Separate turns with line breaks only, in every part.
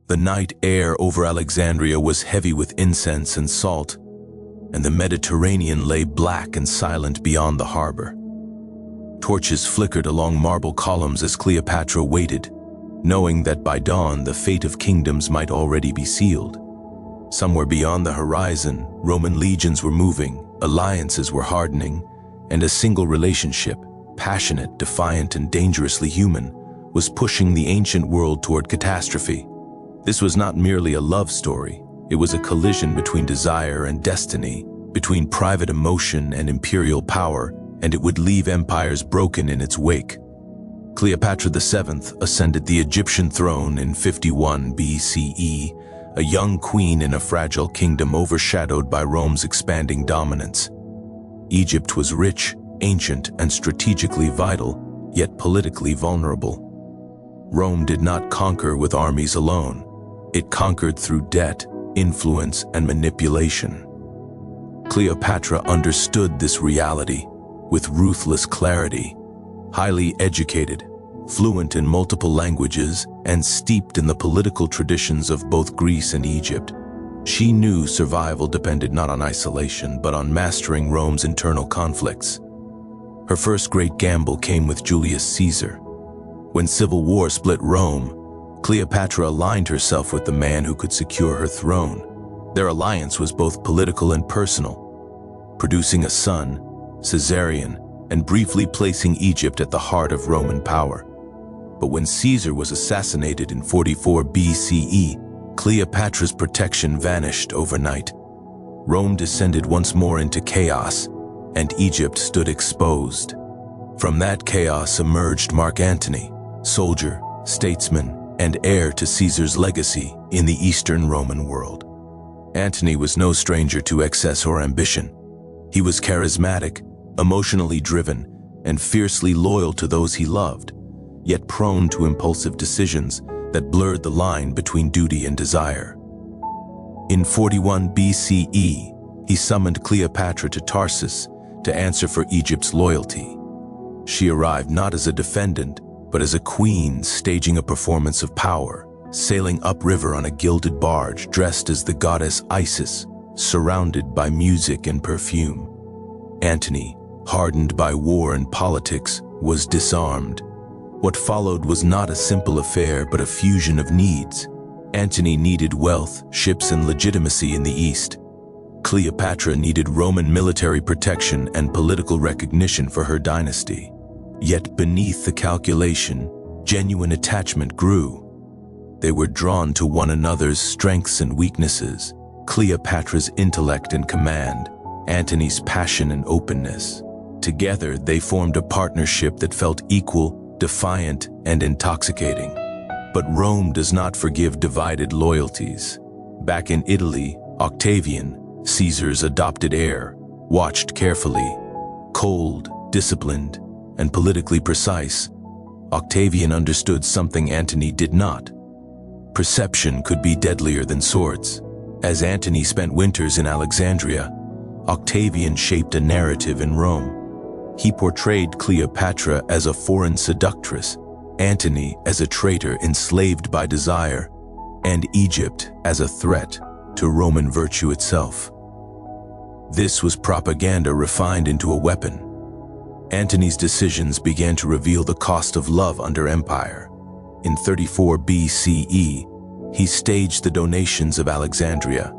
The night air over Alexandria was heavy with incense and salt, and the Mediterranean lay black and silent beyond the harbor. Torches flickered along marble columns as Cleopatra waited, knowing that by dawn the fate of kingdoms might already be sealed. Somewhere beyond the horizon, Roman legions were moving, alliances were hardening, and a single relationship, passionate, defiant, and dangerously human, was pushing the ancient world toward catastrophe. This was not merely a love story. It was a collision between desire and destiny, between private emotion and imperial power, and it would leave empires broken in its wake. Cleopatra VII ascended the Egyptian throne in 51 BCE, a young queen in a fragile kingdom overshadowed by Rome's expanding dominance. Egypt was rich, ancient, and strategically vital, yet politically vulnerable. Rome did not conquer with armies alone. It conquered through debt, influence, and manipulation. Cleopatra understood this reality with ruthless clarity. Highly educated, fluent in multiple languages, and steeped in the political traditions of both Greece and Egypt, she knew survival depended not on isolation, but on mastering Rome's internal conflicts. Her first great gamble came with Julius Caesar. When civil war split Rome, Cleopatra aligned herself with the man who could secure her throne. Their alliance was both political and personal, producing a son, Caesarion, and briefly placing Egypt at the heart of Roman power. But when Caesar was assassinated in 44 BCE, Cleopatra's protection vanished overnight. Rome descended once more into chaos, and Egypt stood exposed. From that chaos emerged Mark Antony, soldier, statesman, and heir to Caesar's legacy in the Eastern Roman world. Antony was no stranger to excess or ambition. He was charismatic, emotionally driven, and fiercely loyal to those he loved, yet prone to impulsive decisions that blurred the line between duty and desire. In 41 BCE, he summoned Cleopatra to Tarsus to answer for Egypt's loyalty. She arrived not as a defendant, but as a queen staging a performance of power, sailing upriver on a gilded barge dressed as the goddess Isis, surrounded by music and perfume. Antony, hardened by war and politics, was disarmed. What followed was not a simple affair, but a fusion of needs. Antony needed wealth, ships, and legitimacy in the East. Cleopatra needed Roman military protection and political recognition for her dynasty. Yet beneath the calculation, genuine attachment grew. They were drawn to one another's strengths and weaknesses, Cleopatra's intellect and command, Antony's passion and openness. Together, they formed a partnership that felt equal, defiant, and intoxicating. But Rome does not forgive divided loyalties. Back in Italy, Octavian, Caesar's adopted heir, watched carefully. Cold, disciplined, and politically precise, Octavian understood something Antony did not. Perception could be deadlier than swords. As Antony spent winters in Alexandria, Octavian shaped a narrative in Rome. He portrayed Cleopatra as a foreign seductress, Antony as a traitor enslaved by desire, and Egypt as a threat to Roman virtue itself. This was propaganda refined into a weapon. Antony's decisions began to reveal the cost of love under empire. In 34 BCE, he staged the donations of Alexandria,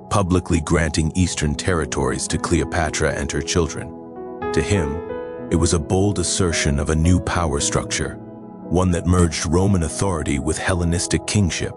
publicly granting eastern territories to Cleopatra and her children. To him, it was a bold assertion of a new power structure, one that merged Roman authority with Hellenistic kingship.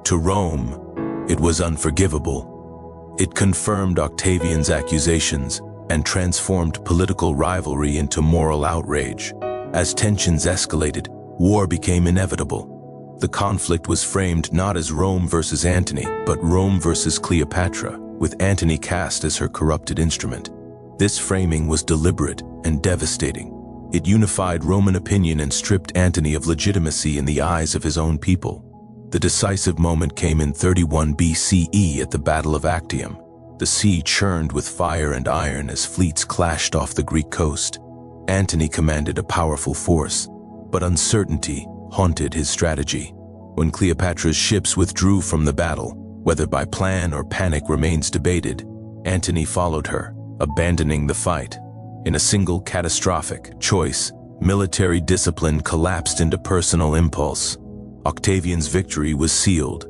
To Rome, it was unforgivable. It confirmed Octavian's accusations and transformed political rivalry into moral outrage. As tensions escalated, war became inevitable. The conflict was framed not as Rome versus Antony, but Rome versus Cleopatra, with Antony cast as her corrupted instrument. This framing was deliberate and devastating. It unified Roman opinion and stripped Antony of legitimacy in the eyes of his own people. The decisive moment came in 31 BCE at the Battle of Actium. The sea churned with fire and iron as fleets clashed off the Greek coast. Antony commanded a powerful force, but uncertainty haunted his strategy. When Cleopatra's ships withdrew from the battle, whether by plan or panic remains debated, Antony followed her, abandoning the fight. In a single catastrophic choice, military discipline collapsed into personal impulse. Octavian's victory was sealed.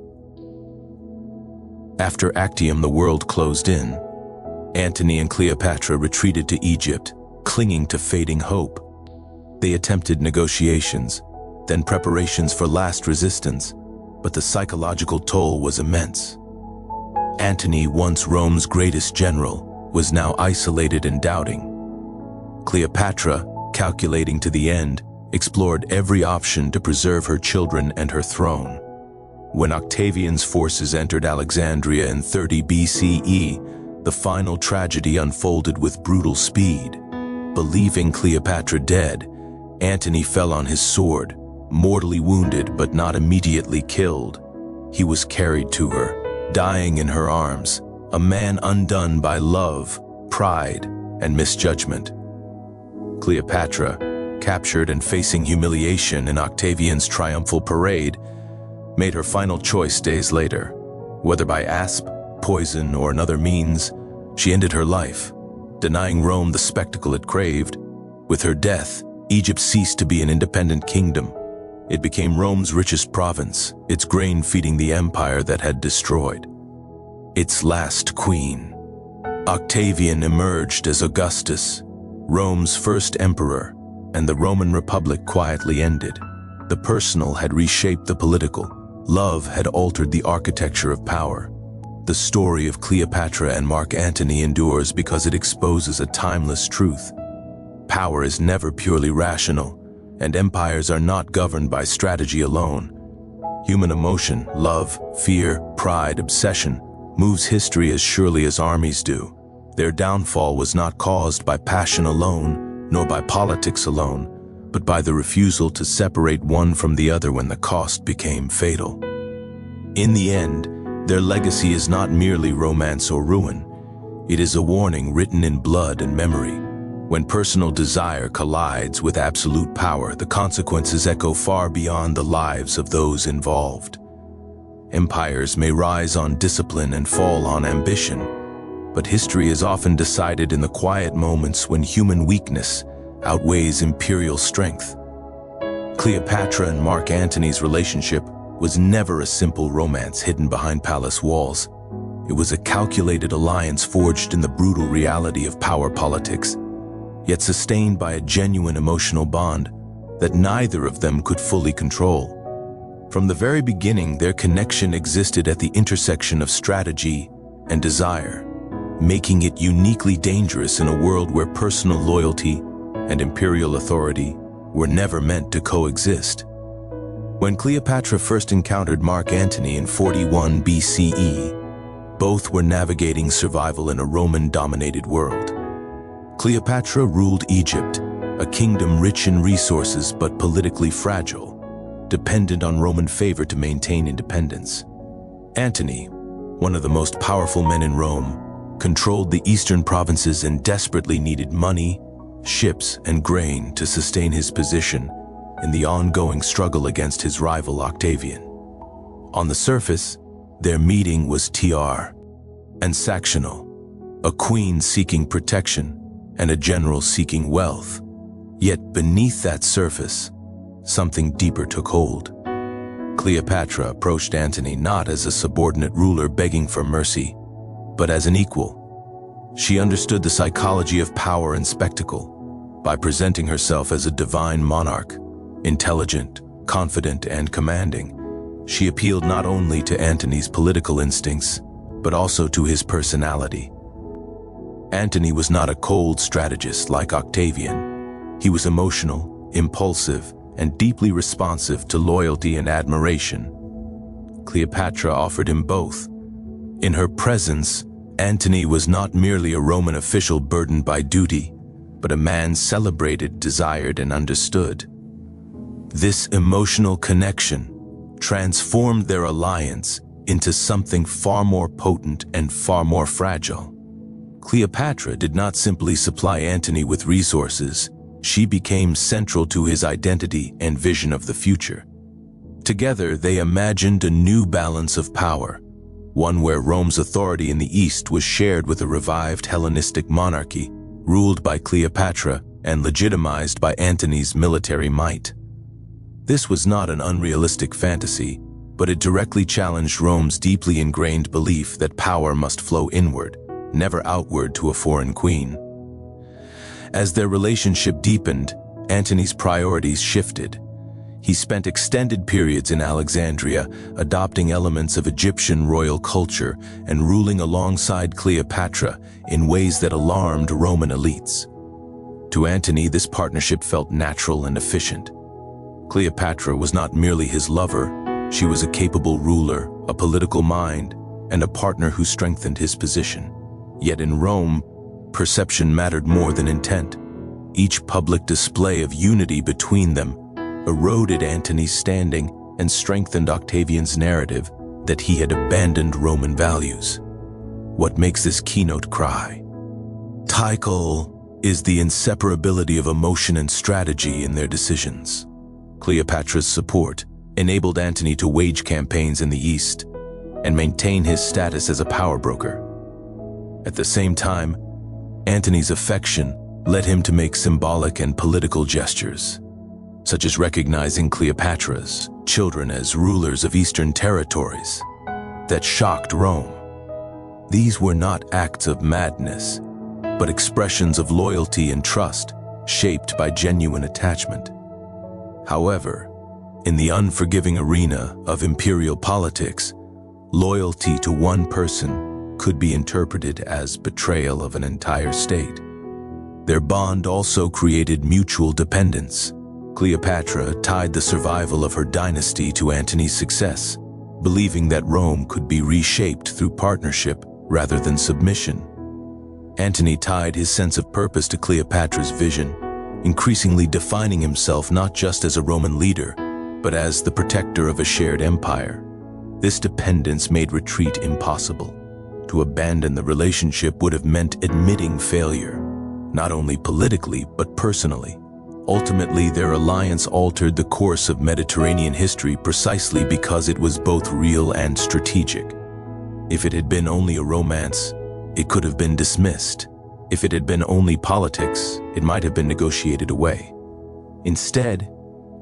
After Actium, the world closed in. Antony and Cleopatra retreated to Egypt, clinging to fading hope. They attempted negotiations, then preparations for last resistance, but the psychological toll was immense. Antony, once Rome's greatest general, was now isolated and doubting. Cleopatra, calculating to the end, explored every option to preserve her children and her throne. When Octavian's forces entered Alexandria in 30 BCE, the final tragedy unfolded with brutal speed. Believing Cleopatra dead, Antony fell on his sword, mortally wounded but not immediately killed. He was carried to her, dying in her arms, a man undone by love, pride, and misjudgment. Cleopatra, captured and facing humiliation in Octavian's triumphal parade, made her final choice days later. Whether by asp, poison, or another means, she ended her life, denying Rome the spectacle it craved. With her death, Egypt ceased to be an independent kingdom. It became Rome's richest province, its grain feeding the empire that had destroyed its last queen. Octavian emerged as Augustus, Rome's first emperor, and the Roman Republic quietly ended. The personal had reshaped the political. Love had altered the architecture of power. The story of Cleopatra and Mark Antony endures because it exposes a timeless truth. Power is never purely rational, and empires are not governed by strategy alone. Human emotion, love, fear, pride, obsession, moves history as surely as armies do. Their downfall was not caused by passion alone, nor by politics alone, but by the refusal to separate one from the other when the cost became fatal. In the end, their legacy is not merely romance or ruin. It is a warning written in blood and memory. When personal desire collides with absolute power, the consequences echo far beyond the lives of those involved. Empires may rise on discipline and fall on ambition, but history is often decided in the quiet moments when human weakness outweighs imperial strength. Cleopatra and Mark Antony's relationship was never a simple romance hidden behind palace walls. It was a calculated alliance forged in the brutal reality of power politics, yet sustained by a genuine emotional bond that neither of them could fully control. From the very beginning, their connection existed at the intersection of strategy and desire, making it uniquely dangerous in a world where personal loyalty and imperial authority were never meant to coexist. When Cleopatra first encountered Mark Antony in 41 BCE, both were navigating survival in a Roman-dominated world. Cleopatra ruled Egypt, a kingdom rich in resources but politically fragile, dependent on Roman favor to maintain independence. Antony, one of the most powerful men in Rome, controlled the eastern provinces and desperately needed money, ships, and grain to sustain his position in the ongoing struggle against his rival Octavian. On the surface, their meeting was transactional, a queen seeking protection and a general seeking wealth. Yet beneath that surface, something deeper took hold. Cleopatra approached Antony not as a subordinate ruler begging for mercy, but as an equal. She understood the psychology of power and spectacle by presenting herself as a divine monarch, intelligent, confident, and commanding. She appealed not only to Antony's political instincts, but also to his personality. Antony was not a cold strategist like Octavian. He was emotional, impulsive, and deeply responsive to loyalty and admiration. Cleopatra offered him both. In her presence, Antony was not merely a Roman official burdened by duty, but a man celebrated, desired, and understood. This emotional connection transformed their alliance into something far more potent and far more fragile. Cleopatra did not simply supply Antony with resources, she became central to his identity and vision of the future. Together, they imagined a new balance of power, one where Rome's authority in the east was shared with a revived Hellenistic monarchy, ruled by Cleopatra and legitimized by Antony's military might. This was not an unrealistic fantasy, but it directly challenged Rome's deeply ingrained belief that power must flow inward, never outward to a foreign queen. As their relationship deepened, Antony's priorities shifted. He spent extended periods in Alexandria, adopting elements of Egyptian royal culture and ruling alongside Cleopatra in ways that alarmed Roman elites. To Antony, this partnership felt natural and efficient. Cleopatra was not merely his lover, she was a capable ruler, a political mind, and a partner who strengthened his position. Yet in Rome, perception mattered more than intent. Each public display of unity between them eroded Antony's standing and strengthened Octavian's narrative that he had abandoned Roman values. What makes this keynote cry? Tycho is the inseparability of emotion and strategy in their decisions. Cleopatra's support enabled Antony to wage campaigns in the east and maintain his status as a power broker. At the same time, Antony's affection led him to make symbolic and political gestures, such as recognizing Cleopatra's children as rulers of eastern territories, that shocked Rome. These were not acts of madness, but expressions of loyalty and trust shaped by genuine attachment. However, in the unforgiving arena of imperial politics, loyalty to one person could be interpreted as betrayal of an entire state. Their bond also created mutual dependence. Cleopatra tied the survival of her dynasty to Antony's success, believing that Rome could be reshaped through partnership rather than submission. Antony tied his sense of purpose to Cleopatra's vision, increasingly defining himself not just as a Roman leader, but as the protector of a shared empire. This dependence made retreat impossible. To abandon the relationship would have meant admitting failure, not only politically but personally. Ultimately, their alliance altered the course of Mediterranean history precisely because it was both real and strategic. If it had been only a romance, it could have been dismissed. If it had been only politics, it might have been negotiated away. Instead,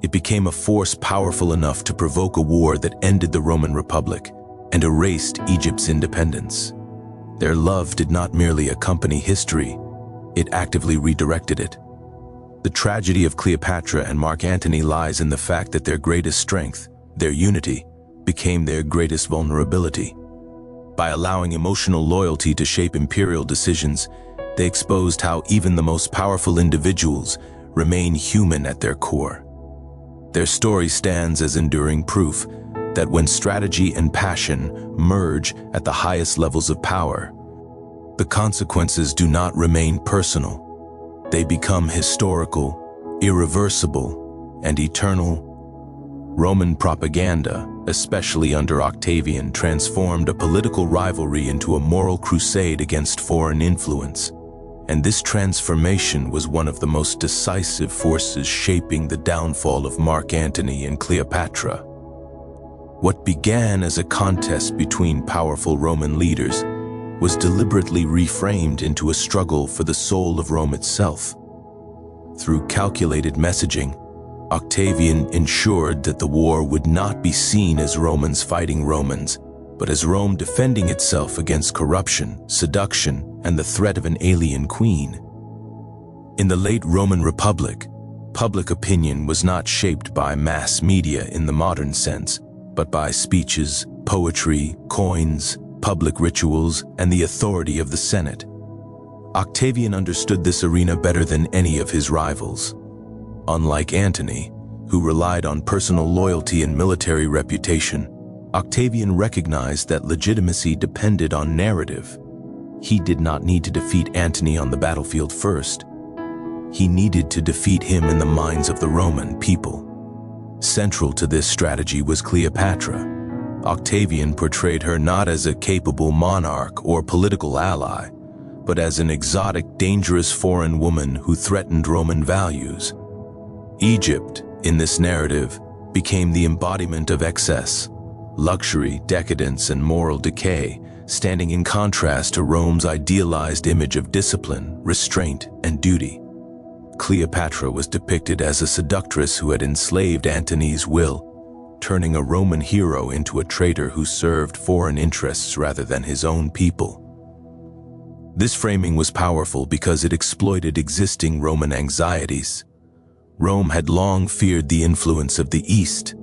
it became a force powerful enough to provoke a war that ended the Roman Republic and erased Egypt's independence. Their love did not merely accompany history, it actively redirected it. The tragedy of Cleopatra and Mark Antony lies in the fact that their greatest strength, their unity, became their greatest vulnerability. By allowing emotional loyalty to shape imperial decisions, they exposed how even the most powerful individuals remain human at their core. Their story stands as enduring proof that when strategy and passion merge at the highest levels of power, the consequences do not remain personal. They become historical, irreversible, and eternal. Roman propaganda, especially under Octavian, transformed a political rivalry into a moral crusade against foreign influence. And this transformation was one of the most decisive forces shaping the downfall of Mark Antony and Cleopatra. What began as a contest between powerful Roman leaders was deliberately reframed into a struggle for the soul of Rome itself. Through calculated messaging, Octavian ensured that the war would not be seen as Romans fighting Romans, but as Rome defending itself against corruption, seduction, and the threat of an alien queen. In the late Roman Republic, public opinion was not shaped by mass media in the modern sense, but by speeches, poetry, coins, public rituals, and the authority of the Senate. Octavian understood this arena better than any of his rivals. Unlike Antony, who relied on personal loyalty and military reputation, Octavian recognized that legitimacy depended on narrative. He did not need to defeat Antony on the battlefield first. He needed to defeat him in the minds of the Roman people. Central to this strategy was Cleopatra. Octavian portrayed her not as a capable monarch or political ally, but as an exotic, dangerous foreign woman who threatened Roman values. Egypt, in this narrative, became the embodiment of excess, luxury, decadence, and moral decay, standing in contrast to Rome's idealized image of discipline, restraint, and duty. Cleopatra was depicted as a seductress who had enslaved Antony's will, turning a Roman hero into a traitor who served foreign interests rather than his own people. This framing was powerful because it exploited existing Roman anxieties. Rome had long feared the influence of the East,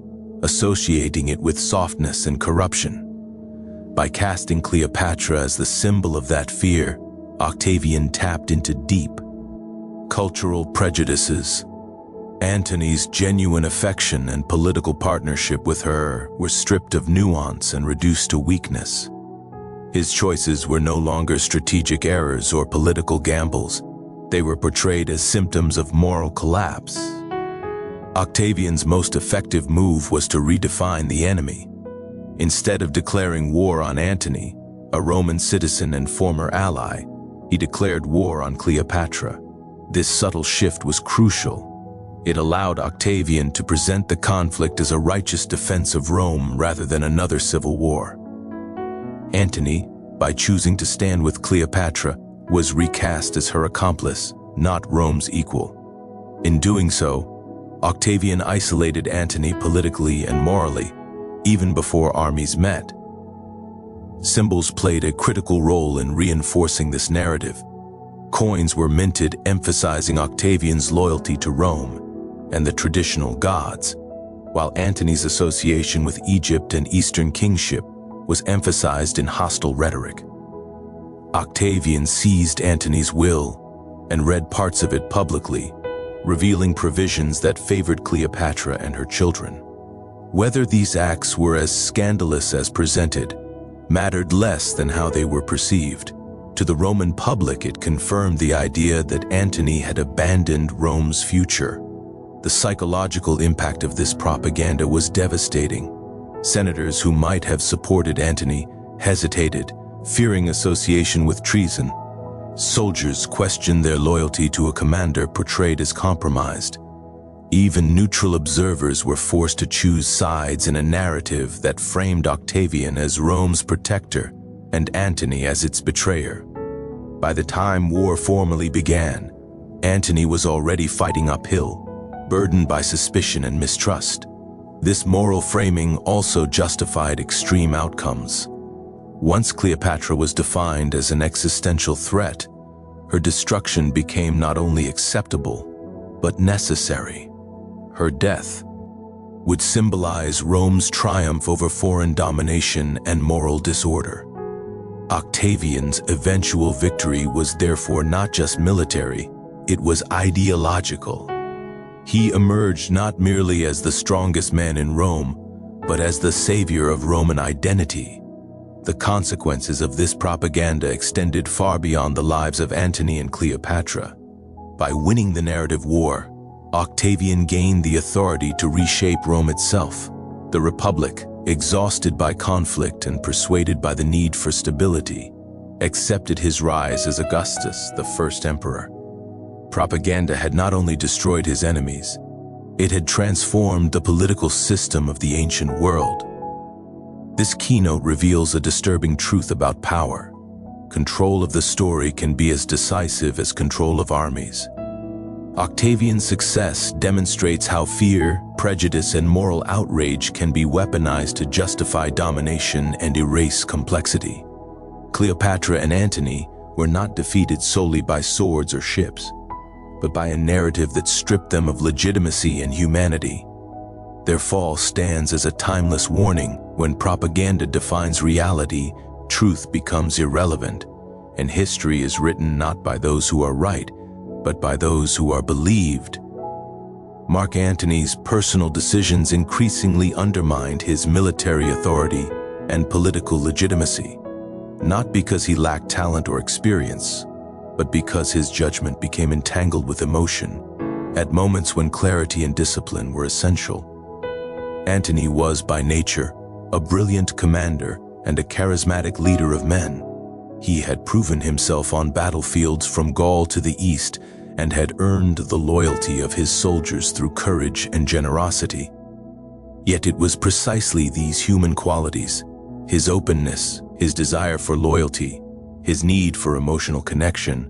associating it with softness and corruption. By casting Cleopatra as the symbol of that fear, Octavian tapped into deep cultural prejudices. Antony's genuine affection and political partnership with her were stripped of nuance and reduced to weakness. His choices were no longer strategic errors or political gambles. They were portrayed as symptoms of moral collapse. Octavian's most effective move was to redefine the enemy. Instead of declaring war on Antony, a Roman citizen and former ally, he declared war on Cleopatra. This subtle shift was crucial. It allowed Octavian to present the conflict as a righteous defense of Rome rather than another civil war. Antony, by choosing to stand with Cleopatra, was recast as her accomplice, not Rome's equal. In doing so, Octavian isolated Antony politically and morally, even before armies met. Symbols played a critical role in reinforcing this narrative. Coins were minted emphasizing Octavian's loyalty to Rome and the traditional gods, while Antony's association with Egypt and Eastern kingship was emphasized in hostile rhetoric. Octavian seized Antony's will and read parts of it publicly, revealing provisions that favored Cleopatra and her children. Whether these acts were as scandalous as presented mattered less than how they were perceived. To the Roman public, it confirmed the idea that Antony had abandoned Rome's future. The psychological impact of this propaganda was devastating. Senators who might have supported Antony hesitated, fearing association with treason. Soldiers questioned their loyalty to a commander portrayed as compromised. Even neutral observers were forced to choose sides in a narrative that framed Octavian as Rome's protector and Antony as its betrayer. By the time war formally began, Antony was already fighting uphill, burdened by suspicion and mistrust. This moral framing also justified extreme outcomes. Once Cleopatra was defined as an existential threat, her destruction became not only acceptable, but necessary. Her death would symbolize Rome's triumph over foreign domination and moral disorder. Octavian's eventual victory was therefore not just military, it was ideological. He emerged not merely as the strongest man in Rome, but as the savior of Roman identity. The consequences of this propaganda extended far beyond the lives of Antony and Cleopatra. By winning the narrative war, Octavian gained the authority to reshape Rome itself. The Republic, exhausted by conflict and persuaded by the need for stability, accepted his rise as Augustus, the first emperor. Propaganda had not only destroyed his enemies, it had transformed the political system of the ancient world. This keynote reveals a disturbing truth about power. Control of the story can be as decisive as control of armies. Octavian's success demonstrates how fear, prejudice, and moral outrage can be weaponized to justify domination and erase complexity. Cleopatra and Antony were not defeated solely by swords or ships, but by a narrative that stripped them of legitimacy and humanity. Their fall stands as a timeless warning. When propaganda defines reality, truth becomes irrelevant, and history is written not by those who are right, but by those who are believed. Mark Antony's personal decisions increasingly undermined his military authority and political legitimacy, not because he lacked talent or experience, but because his judgment became entangled with emotion at moments when clarity and discipline were essential. Antony was, by nature, a brilliant commander and a charismatic leader of men. He had proven himself on battlefields from Gaul to the east and had earned the loyalty of his soldiers through courage and generosity. Yet it was precisely these human qualities, his openness, his desire for loyalty, his need for emotional connection,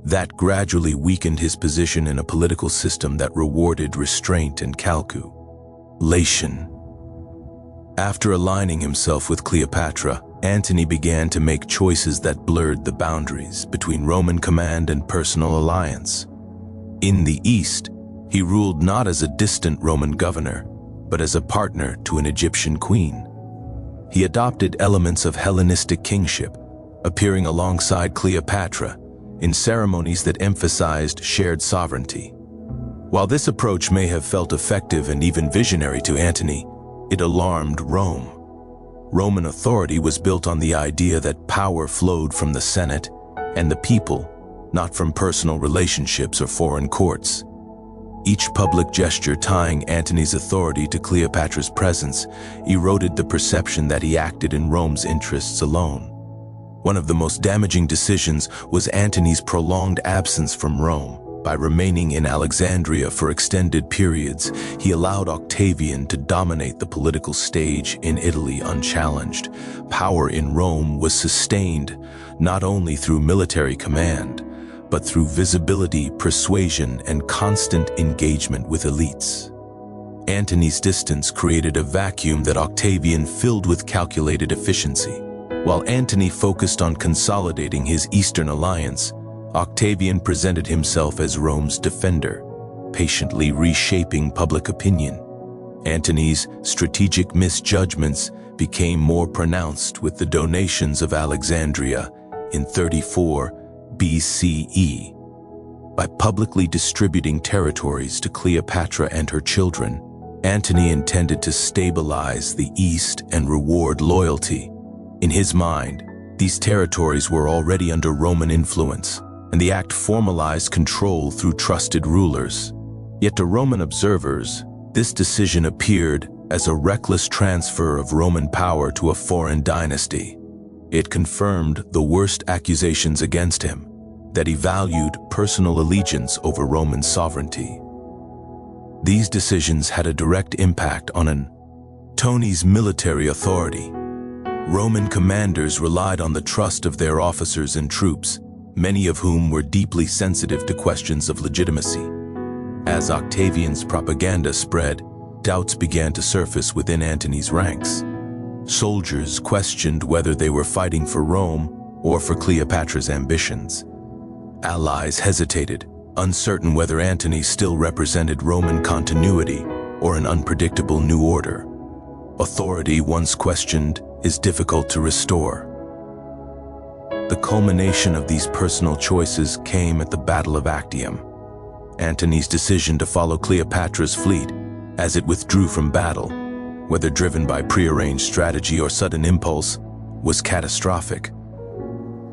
that gradually weakened his position in a political system that rewarded restraint and calculation. After aligning himself with Cleopatra, Antony began to make choices that blurred the boundaries between Roman command and personal alliance. In the East, he ruled not as a distant Roman governor, but as a partner to an Egyptian queen. He adopted elements of Hellenistic kingship, appearing alongside Cleopatra in ceremonies that emphasized shared sovereignty. While this approach may have felt effective and even visionary to Antony, it alarmed Rome. Roman authority was built on the idea that power flowed from the Senate and the people, not from personal relationships or foreign courts. Each public gesture tying Antony's authority to Cleopatra's presence eroded the perception that he acted in Rome's interests alone. One of the most damaging decisions was Antony's prolonged absence from Rome. By remaining in Alexandria for extended periods, he allowed Octavian to dominate the political stage in Italy unchallenged. Power in Rome was sustained not only through military command, but through visibility, persuasion, and constant engagement with elites. Antony's distance created a vacuum that Octavian filled with calculated efficiency. While Antony focused on consolidating his Eastern alliance, Octavian presented himself as Rome's defender, patiently reshaping public opinion. Antony's strategic misjudgments became more pronounced with the donations of Alexandria in 34 BCE. By publicly distributing territories to Cleopatra and her children, Antony intended to stabilize the East and reward loyalty. In his mind, these territories were already under Roman influence, and the act formalized control through trusted rulers. Yet to Roman observers, this decision appeared as a reckless transfer of Roman power to a foreign dynasty. It confirmed the worst accusations against him, that he valued personal allegiance over Roman sovereignty. These decisions had a direct impact on Antony's military authority. Roman commanders relied on the trust of their officers and troops, many of whom were deeply sensitive to questions of legitimacy. As Octavian's propaganda spread, doubts began to surface within Antony's ranks. Soldiers questioned whether they were fighting for Rome or for Cleopatra's ambitions. Allies hesitated, uncertain whether Antony still represented Roman continuity or an unpredictable new order. Authority, once questioned, is difficult to restore. The culmination of these personal choices came at the Battle of Actium. Antony's decision to follow Cleopatra's fleet as it withdrew from battle, whether driven by prearranged strategy or sudden impulse, was catastrophic.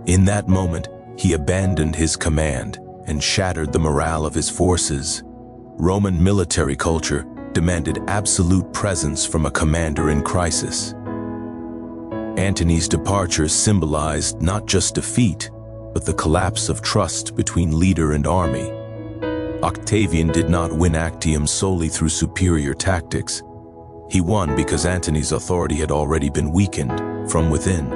In that moment, he abandoned his command and shattered the morale of his forces. Roman military culture demanded absolute presence from a commander in crisis. Antony's departure symbolized not just defeat, but the collapse of trust between leader and army. Octavian did not win Actium solely through superior tactics. He won because Antony's authority had already been weakened from within.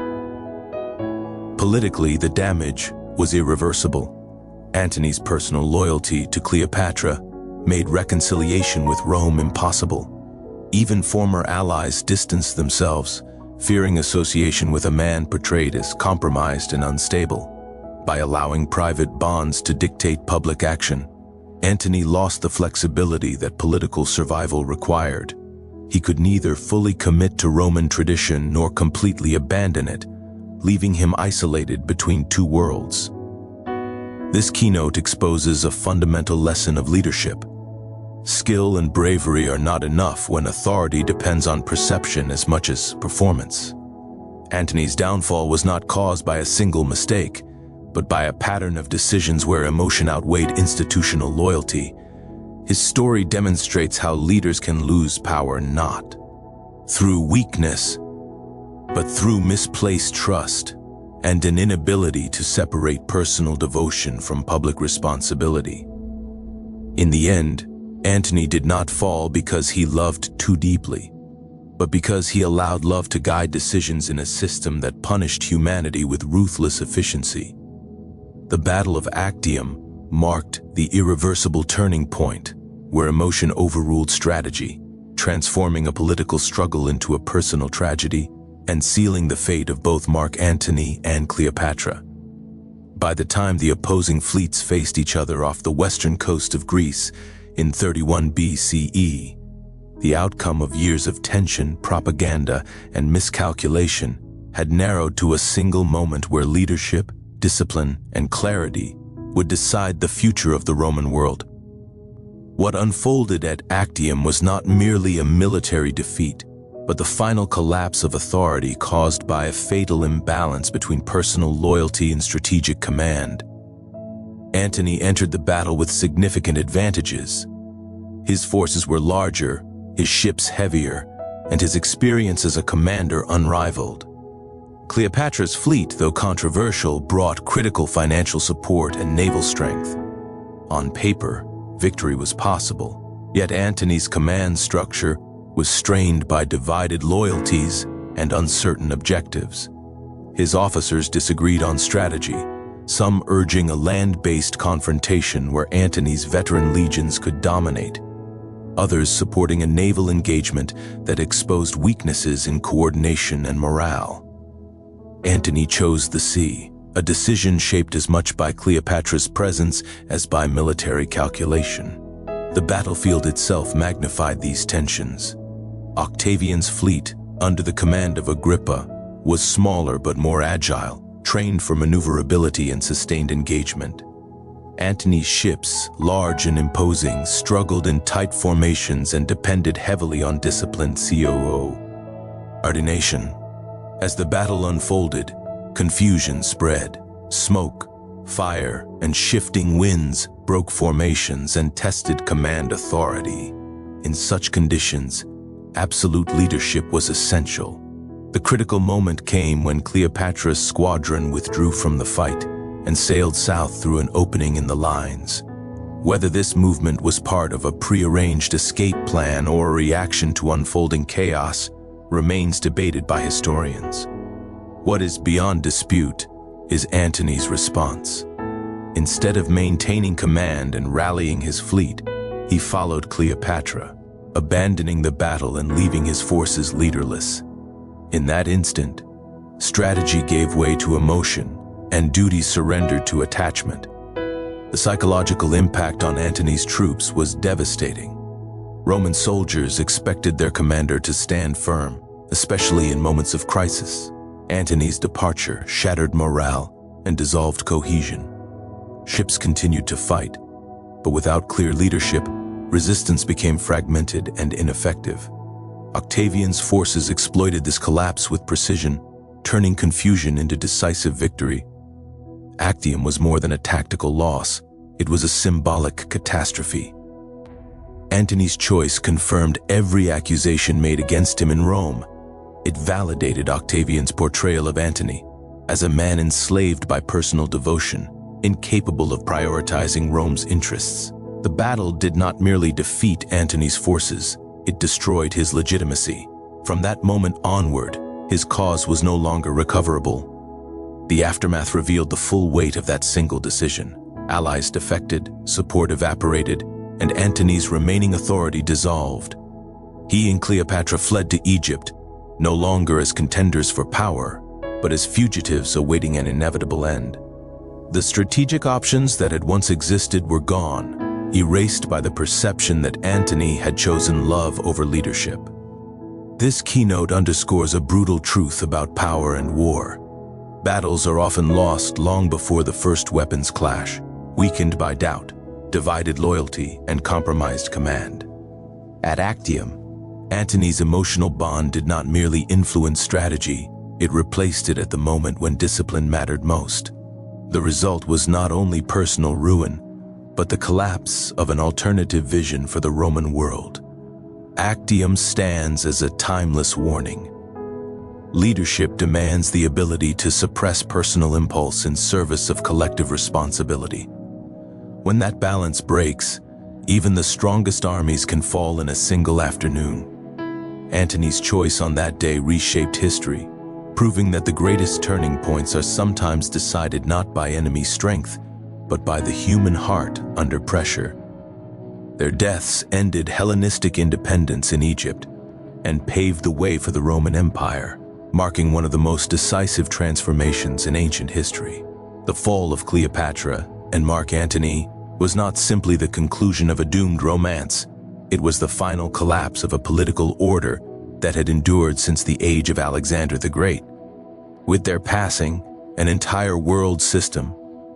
Politically, the damage was irreversible. Antony's personal loyalty to Cleopatra made reconciliation with Rome impossible. Even former allies distanced themselves, fearing association with a man portrayed as compromised and unstable. By allowing private bonds to dictate public action, Antony lost the flexibility that political survival required. He could neither fully commit to Roman tradition nor completely abandon it, leaving him isolated between two worlds. This keynote exposes a fundamental lesson of leadership. Skill and bravery are not enough when authority depends on perception as much as performance. Antony's downfall was not caused by a single mistake, but by a pattern of decisions where emotion outweighed institutional loyalty. His story demonstrates how leaders can lose power not through weakness, but through misplaced trust and an inability to separate personal devotion from public responsibility. In the end, Antony did not fall because he loved too deeply, but because he allowed love to guide decisions in a system that punished humanity with ruthless efficiency. The Battle of Actium marked the irreversible turning point, where emotion overruled strategy, transforming a political struggle into a personal tragedy and sealing the fate of both Mark Antony and Cleopatra. By the time the opposing fleets faced each other off the western coast of Greece in 31 BCE, the outcome of years of tension, propaganda, and miscalculation had narrowed to a single moment where leadership, discipline, and clarity would decide the future of the Roman world. What unfolded at Actium was not merely a military defeat, but the final collapse of authority caused by a fatal imbalance between personal loyalty and strategic command. Antony entered the battle with significant advantages. His forces were larger, his ships heavier, and his experience as a commander unrivaled. Cleopatra's fleet, though controversial, brought critical financial support and naval strength. On paper, victory was possible, yet Antony's command structure was strained by divided loyalties and uncertain objectives. His officers disagreed on strategy, some urging a land-based confrontation where Antony's veteran legions could dominate, others supporting a naval engagement that exposed weaknesses in coordination and morale. Antony chose the sea, a decision shaped as much by Cleopatra's presence as by military calculation. The battlefield itself magnified these tensions. Octavian's fleet, under the command of Agrippa, was smaller but more agile, trained for maneuverability and sustained engagement. Antony's ships, large and imposing, struggled in tight formations and depended heavily on disciplined coordination. As the battle unfolded, confusion spread. Smoke, fire, and shifting winds broke formations and tested command authority. In such conditions, absolute leadership was essential. The critical moment came when Cleopatra's squadron withdrew from the fight and sailed south through an opening in the lines. Whether this movement was part of a prearranged escape plan or a reaction to unfolding chaos remains debated by historians. What is beyond dispute is Antony's response. Instead of maintaining command and rallying his fleet, he followed Cleopatra, abandoning the battle and leaving his forces leaderless. In that instant, strategy gave way to emotion, and duty surrendered to attachment. The psychological impact on Antony's troops was devastating. Roman soldiers expected their commander to stand firm, especially in moments of crisis. Antony's departure shattered morale and dissolved cohesion. Ships continued to fight, but without clear leadership, resistance became fragmented and ineffective. Octavian's forces exploited this collapse with precision, turning confusion into decisive victory. Actium was more than a tactical loss. It was a symbolic catastrophe. Antony's choice confirmed every accusation made against him in Rome. It validated Octavian's portrayal of Antony as a man enslaved by personal devotion, incapable of prioritizing Rome's interests. The battle did not merely defeat Antony's forces, it destroyed his legitimacy. From that moment onward, his cause was no longer recoverable. The aftermath revealed the full weight of that single decision. Allies defected, support evaporated, and Antony's remaining authority dissolved. He and Cleopatra fled to Egypt, no longer as contenders for power, but as fugitives awaiting an inevitable end. The strategic options that had once existed were gone, erased by the perception that Antony had chosen love over leadership. This keynote underscores a brutal truth about power and war. Battles are often lost long before the first weapons clash, weakened by doubt, divided loyalty, and compromised command. At Actium, Antony's emotional bond did not merely influence strategy, it replaced it at the moment when discipline mattered most. The result was not only personal ruin, but the collapse of an alternative vision for the Roman world. Actium stands as a timeless warning. Leadership demands the ability to suppress personal impulse in service of collective responsibility. When that balance breaks, even the strongest armies can fall in a single afternoon. Antony's choice on that day reshaped history, proving that the greatest turning points are sometimes decided not by enemy strength, but by the human heart under pressure. Their deaths ended Hellenistic independence in Egypt and paved the way for the Roman Empire, marking one of the most decisive transformations in ancient history. The fall of Cleopatra and Mark Antony was not simply the conclusion of a doomed romance. It was the final collapse of a political order that had endured since the age of Alexander the Great. With their passing, an entire world system,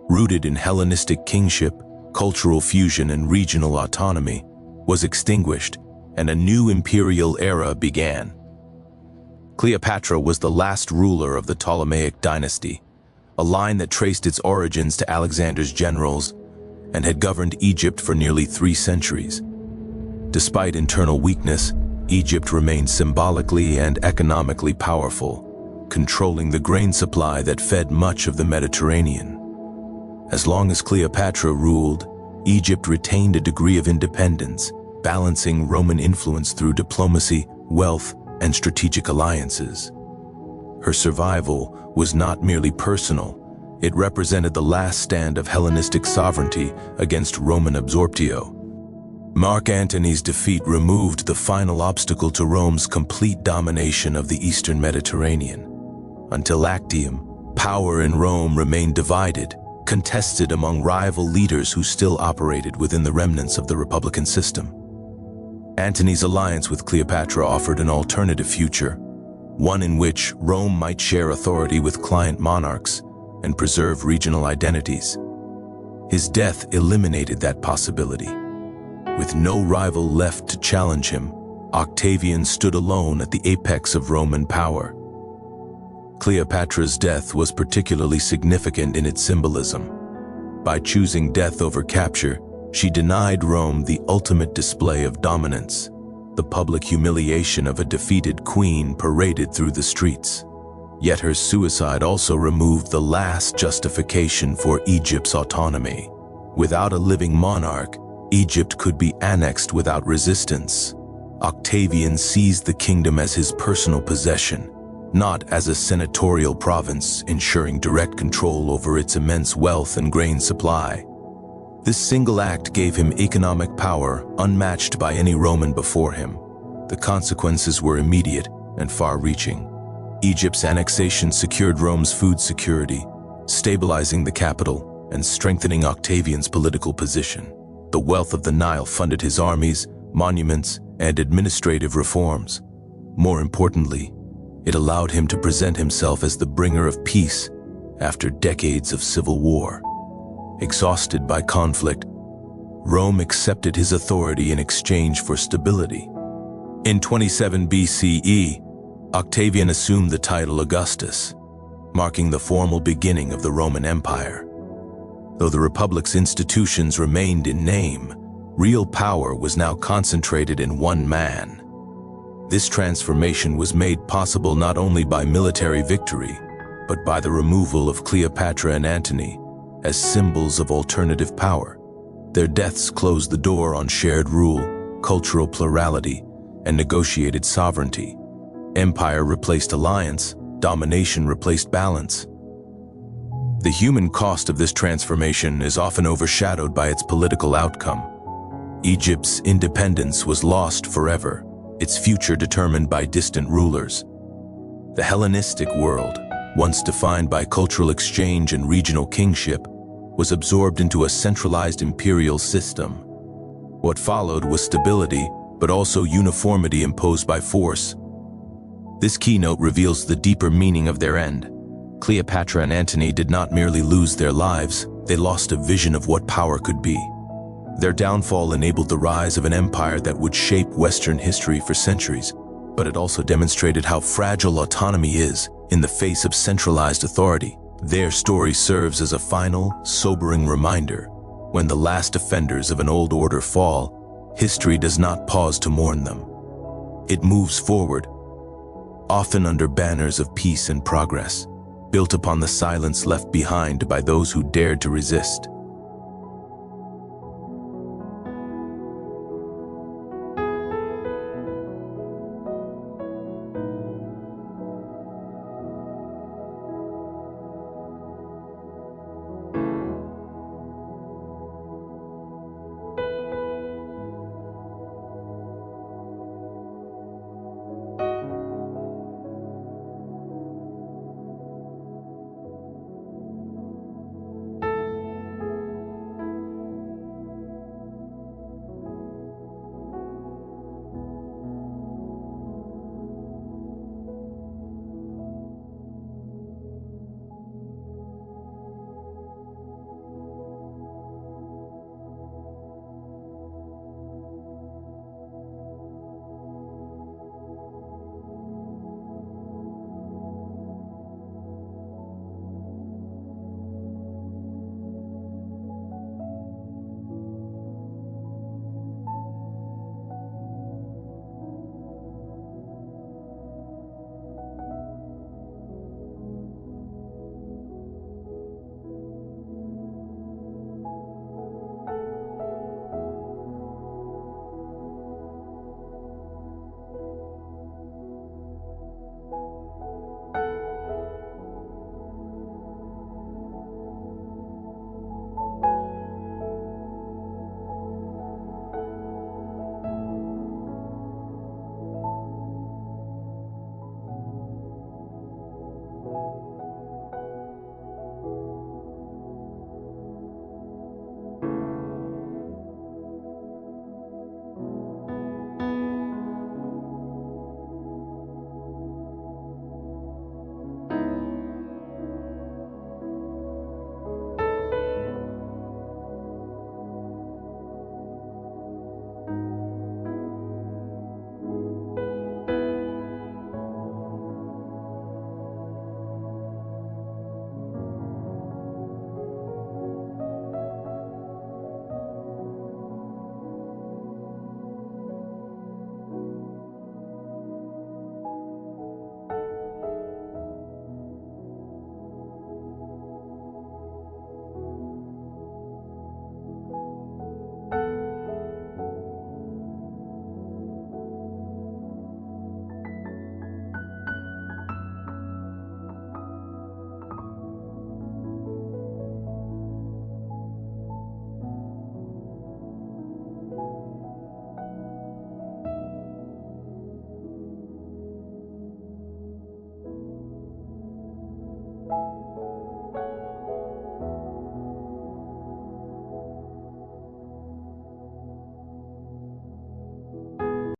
rooted in Hellenistic kingship, cultural fusion, and regional autonomy, was extinguished, and a new imperial era began. Cleopatra was the last ruler of the Ptolemaic dynasty, a line that traced its origins to Alexander's generals and had governed Egypt for nearly 3 centuries. Despite internal weakness, Egypt remained symbolically and economically powerful, controlling the grain supply that fed much of the Mediterranean. As long as Cleopatra ruled, Egypt retained a degree of independence, balancing Roman influence through diplomacy, wealth, and strategic alliances. Her survival was not merely personal, it represented the last stand of Hellenistic sovereignty against Roman absorptio. Mark Antony's defeat removed the final obstacle to Rome's complete domination of the eastern Mediterranean. Until Actium, power in Rome remained divided, contested among rival leaders who still operated within the remnants of the republican system. Antony's alliance with Cleopatra offered an alternative future, one in which Rome might share authority with client monarchs and preserve regional identities. His death eliminated that possibility. With no rival left to challenge him, Octavian stood alone at the apex of Roman power. Cleopatra's death was particularly significant in its symbolism. By choosing death over capture, she denied Rome the ultimate display of dominance. The public humiliation of a defeated queen paraded through the streets. Yet her suicide also removed the last justification for Egypt's autonomy. Without a living monarch, Egypt could be annexed without resistance. Octavian seized the kingdom as his personal possession, not as a senatorial province, ensuring direct control over its immense wealth and grain supply. This single act gave him economic power unmatched by any Roman before him. The consequences were immediate and far-reaching. Egypt's annexation secured Rome's food security, stabilizing the capital and strengthening Octavian's political position. The wealth of the Nile funded his armies, monuments, and administrative reforms. More importantly, it allowed him to present himself as the bringer of peace after decades of civil war. Exhausted by conflict, Rome accepted his authority in exchange for stability. In 27 BCE, Octavian assumed the title Augustus, marking the formal beginning of the Roman Empire. Though the Republic's institutions remained in name, real power was now concentrated in one man. This transformation was made possible not only by military victory, but by the removal of Cleopatra and Antony as symbols of alternative power. Their deaths closed the door on shared rule, cultural plurality, and negotiated sovereignty. Empire replaced alliance, domination replaced balance. The human cost of this transformation is often overshadowed by its political outcome. Egypt's independence was lost forever, its future determined by distant rulers. The Hellenistic world, once defined by cultural exchange and regional kingship, was absorbed into a centralized imperial system. What followed was stability, but also uniformity imposed by force. This keynote reveals the deeper meaning of their end. Cleopatra and Antony did not merely lose their lives, they lost a vision of what power could be. Their downfall enabled the rise of an empire that would shape Western history for centuries, but it also demonstrated how fragile autonomy is in the face of centralized authority. Their story serves as a final, sobering reminder. When the last defenders of an old order fall, history does not pause to mourn them. It moves forward, often under banners of peace and progress, built upon the silence left behind by those who dared to resist.